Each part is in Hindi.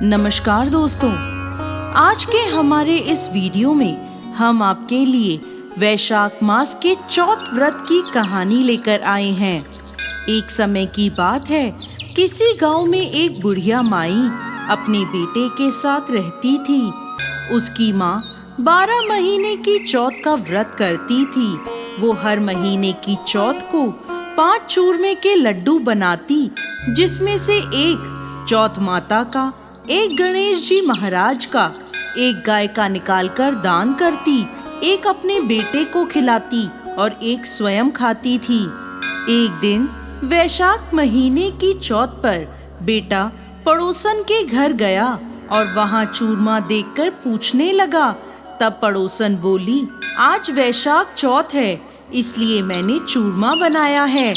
नमस्कार दोस्तों, आज के हमारे इस वीडियो में हम आपके लिए वैशाख मास के चौथ व्रत की कहानी लेकर आए हैं। एक समय की बात है, किसी गांव में एक बुढ़िया माई अपने बेटे के साथ रहती थी। उसकी माँ 12 महीने की चौथ का व्रत करती थी। वो हर महीने की चौथ को 5 चूरमे के लड्डू बनाती, जिसमें से एक चौथ माता का, एक गणेश जी महाराज का, एक गाय का निकालकर दान करती, एक अपने बेटे को खिलाती और एक स्वयं खाती थी। एक दिन वैशाख महीने की चौथ पर बेटा पड़ोसन के घर गया और वहां चूरमा देखकर पूछने लगा। तब पड़ोसन बोली, आज वैशाख चौथ है, इसलिए मैंने चूरमा बनाया है।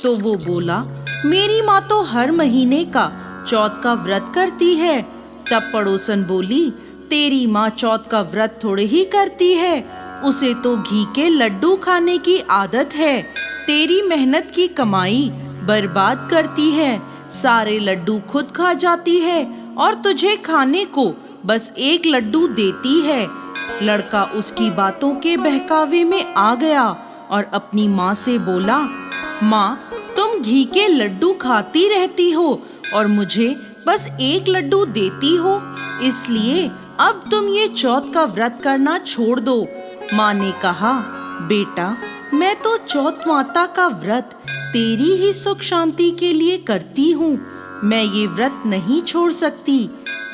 तो वो बोला, मेरी माँ तो हर महीने का चौथ का व्रत करती है। तब पड़ोसन बोली, तेरी माँ चौथ का व्रत थोड़े ही करती है, उसे तो घी के लड्डू खाने की आदत है। तेरी मेहनत की कमाई बर्बाद करती है, सारे लड्डू खुद खा जाती है और तुझे खाने को बस एक लड्डू देती है। लड़का उसकी बातों के बहकावे में आ गया और अपनी माँ से बोला, माँ, तुम घी के लड्डू खाती रहती हो और मुझे बस एक लड्डू देती हो, इसलिए अब तुम ये चौथ का व्रत करना छोड़ दो। माँ ने कहा, बेटा, मैं तो चौथ माता का व्रत तेरी ही सुख शांति के लिए करती हूँ, मैं ये व्रत नहीं छोड़ सकती।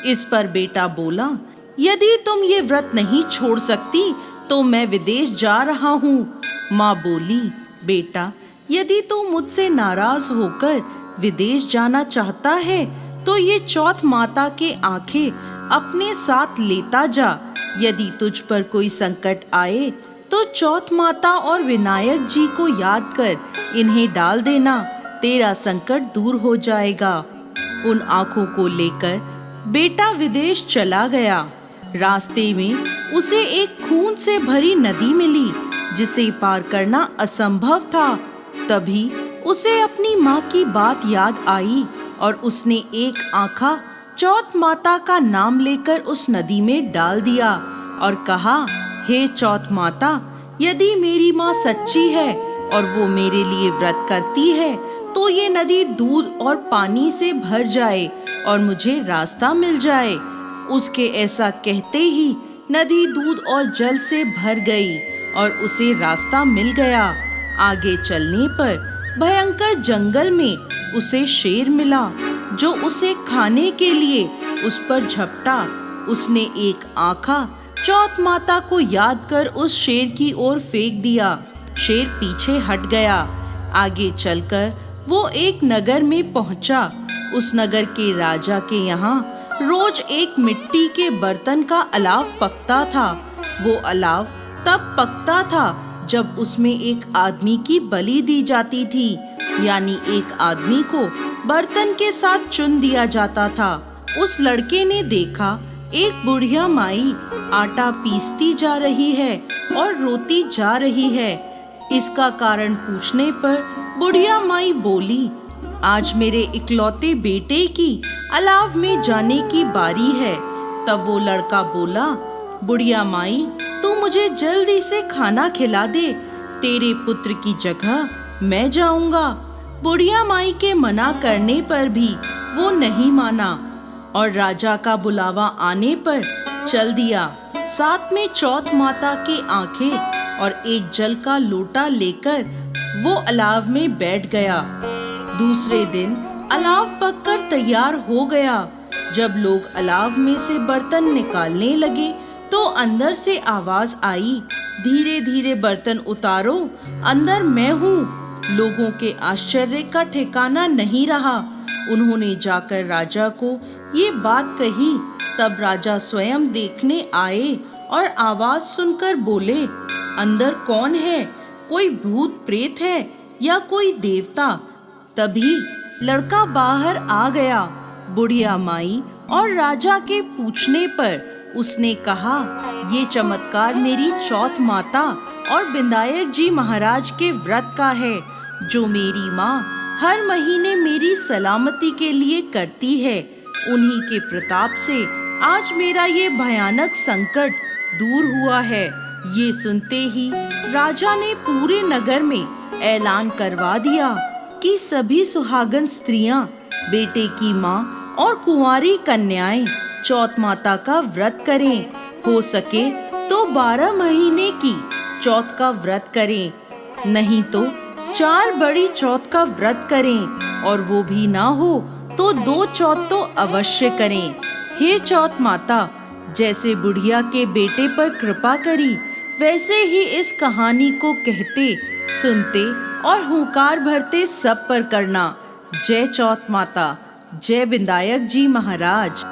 इस पर बेटा बोला, यदि तुम ये व्रत नहीं छोड़ सकती तो मैं विदेश जा रहा हूँ। माँ बोली, बेटा, यदि तू मुझसे नाराज होकर विदेश जाना चाहता है तो ये चौथ माता के आंखें अपने साथ लेता जा। यदि तुझ पर कोई संकट आए तो चौथ माता और विनायक जी को याद कर इन्हें डाल देना, तेरा संकट दूर हो जाएगा। उन आंखों को लेकर बेटा विदेश चला गया। रास्ते में उसे एक खून से भरी नदी मिली, जिसे पार करना असंभव था। तभी उसे अपनी माँ की बात याद आई और उसने एक आंखा चौथ माता का नाम लेकर उस नदी में डाल दिया और कहा, हे चौथ माता, यदि मेरी माँ सच्ची है और वो मेरे लिए व्रत करती है तो ये नदी दूध और पानी से भर जाए और मुझे रास्ता मिल जाए। उसके ऐसा कहते ही नदी दूध और जल से भर गई और उसे रास्ता मिल गया। आगे चलने पर भयंकर जंगल में उसे शेर मिला, जो उसे खाने के लिए उस पर झपटा। उसने एक आंखा चौथ माता को याद कर उस शेर की ओर फेंक दिया। शेर पीछे हट गया। आगे चलकर वो एक नगर में पहुंचा। उस नगर के राजा के यहाँ रोज एक मिट्टी के बर्तन का अलाव पकता था। वो अलाव तब पकता था जब उसमें एक आदमी की बलि दी जाती थी, यानी एक आदमी को बर्तन के साथ चुन दिया जाता था। उस लड़के ने देखा, एक बुढ़िया माई आटा पीसती जा रही है और रोती जा रही है। इसका कारण पूछने पर बुढ़िया माई बोली, आज मेरे इकलौते बेटे की अलाव में जाने की बारी है। तब वो लड़का बोला, बुढ़िया माई, तू मुझे जल्दी से खाना खिला दे, तेरे पुत्र की जगह मैं जाऊंगा। बुढ़िया माई के मना करने पर भी वो नहीं माना और राजा का बुलावा आने पर चल दिया। साथ में चौथ माता की आंखें और एक जल का लोटा लेकर वो अलाव में बैठ गया। दूसरे दिन अलाव पककर तैयार हो गया। जब लोग अलाव में से बर्तन निकालने लगे तो अंदर से आवाज आई, धीरे धीरे बर्तन उतारो, अंदर मैं हूँ। लोगों के आश्चर्य का ठिकाना नहीं रहा। उन्होंने जाकर राजा को ये बात कही। तब राजा स्वयं देखने आए और आवाज सुनकर बोले, अंदर कौन है? कोई भूत प्रेत है या कोई देवता? तभी लड़का बाहर आ गया। बुढ़िया माई और राजा के पूछने पर उसने कहा, ये चमत्कार मेरी चौथ माता और विनायक जी महाराज के व्रत का है, जो मेरी माँ हर महीने मेरी सलामती के लिए करती है। उन्हीं के प्रताप से आज मेरा ये भयानक संकट दूर हुआ है। ये सुनते ही राजा ने पूरे नगर में ऐलान करवा दिया कि सभी सुहागन स्त्रियां, बेटे की माँ और कुंवारी कन्याएं चौथ माता का व्रत करें। हो सके तो 12 महीने की चौथ का व्रत करें, नहीं तो 4 बड़ी चौथ का व्रत करें, और वो भी ना हो तो 2 चौथ तो अवश्य करें। हे चौथ माता, जैसे बुढ़िया के बेटे पर कृपा करी, वैसे ही इस कहानी को कहते, सुनते और हुंकार भरते सब पर करना। जय चौथ माता, जय विनायक जी महाराज।